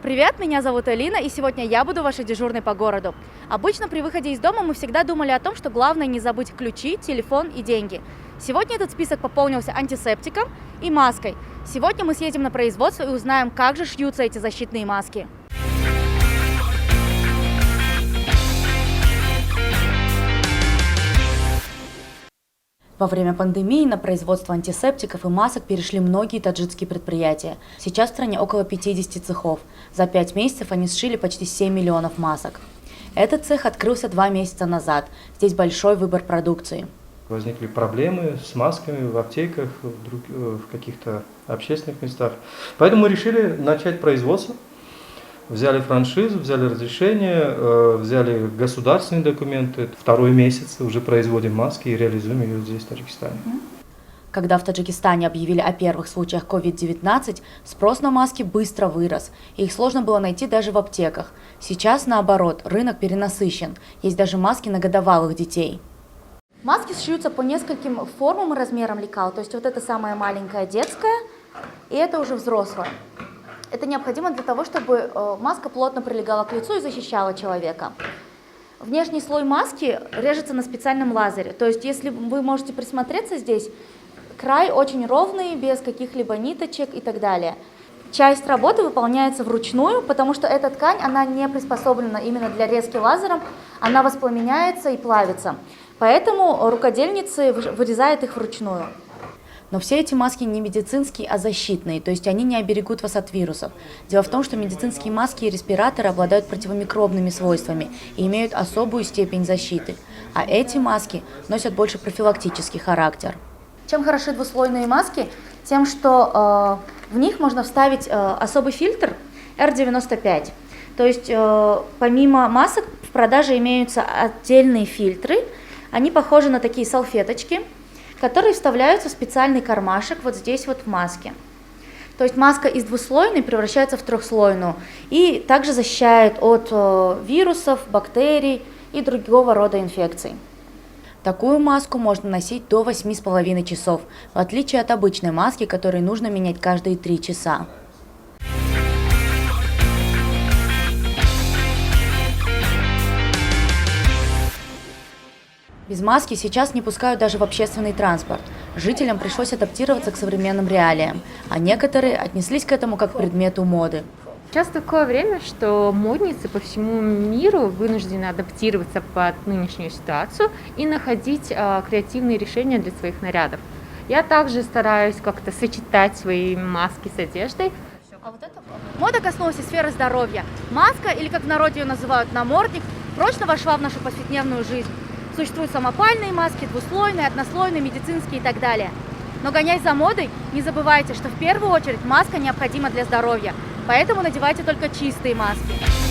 Привет, меня зовут Алина, и сегодня я буду вашей дежурной по городу. Обычно при выходе из дома мы всегда думали о том, что главное не забыть ключи, телефон и деньги. Сегодня этот список пополнился антисептиком и маской. Сегодня мы съедем на производство и узнаем, как же шьются эти защитные маски. Во время пандемии на производство антисептиков и масок перешли многие таджикские предприятия. Сейчас в стране около 50 цехов. За 5 месяцев они сшили почти 7 миллионов масок. Этот цех открылся 2 месяца назад. Здесь большой выбор продукции. Возникли проблемы с масками в аптеках, в каких-то общественных местах. Поэтому мы решили начать производство. Взяли франшизу, взяли разрешение, взяли государственные документы. 2-й месяц уже производим маски и реализуем ее здесь, в Таджикистане. Когда в Таджикистане объявили о первых случаях COVID-19, спрос на маски быстро вырос, и их сложно было найти даже в аптеках. Сейчас, наоборот, рынок перенасыщен. Есть даже маски на годовалых детей. Маски сшьются по нескольким формам и размерам лекал. То есть вот это самая маленькая детская, и это уже взрослая. Это необходимо для того, чтобы маска плотно прилегала к лицу и защищала человека. Внешний слой маски режется на специальном лазере. То есть, если вы можете присмотреться здесь, край очень ровный, без каких-либо ниточек и так далее. Часть работы выполняется вручную, потому что эта ткань, она не приспособлена именно для резки лазером, она воспламеняется и плавится. Поэтому рукодельницы вырезают их вручную. Но все эти маски не медицинские, а защитные, то есть они не оберегут вас от вирусов. Дело в том, что медицинские маски и респираторы обладают противомикробными свойствами и имеют особую степень защиты, а эти маски носят больше профилактический характер. Чем хороши двуслойные маски? Тем, что в них можно вставить особый фильтр R95. То есть помимо масок в продаже имеются отдельные фильтры, они похожи на такие салфеточки, которые вставляются в специальный кармашек вот здесь вот в маске. То есть маска из двуслойной превращается в трехслойную и также защищает от вирусов, бактерий и другого рода инфекций. Такую маску можно носить до 8,5 часов, в отличие от обычной маски, которую нужно менять каждые 3 часа. Без маски сейчас не пускают даже в общественный транспорт. Жителям пришлось адаптироваться к современным реалиям, а некоторые отнеслись к этому как к предмету моды. Сейчас такое время, что модницы по всему миру вынуждены адаптироваться под нынешнюю ситуацию и находить креативные решения для своих нарядов. Я также стараюсь как-то сочетать свои маски с одеждой. Мода коснулась и сферы здоровья. Маска, или как в народе ее называют намордник, прочно вошла в нашу повседневную жизнь. Существуют самопальные маски, двуслойные, однослойные, медицинские и так далее. Но гоняясь за модой, не забывайте, что в первую очередь маска необходима для здоровья. Поэтому надевайте только чистые маски.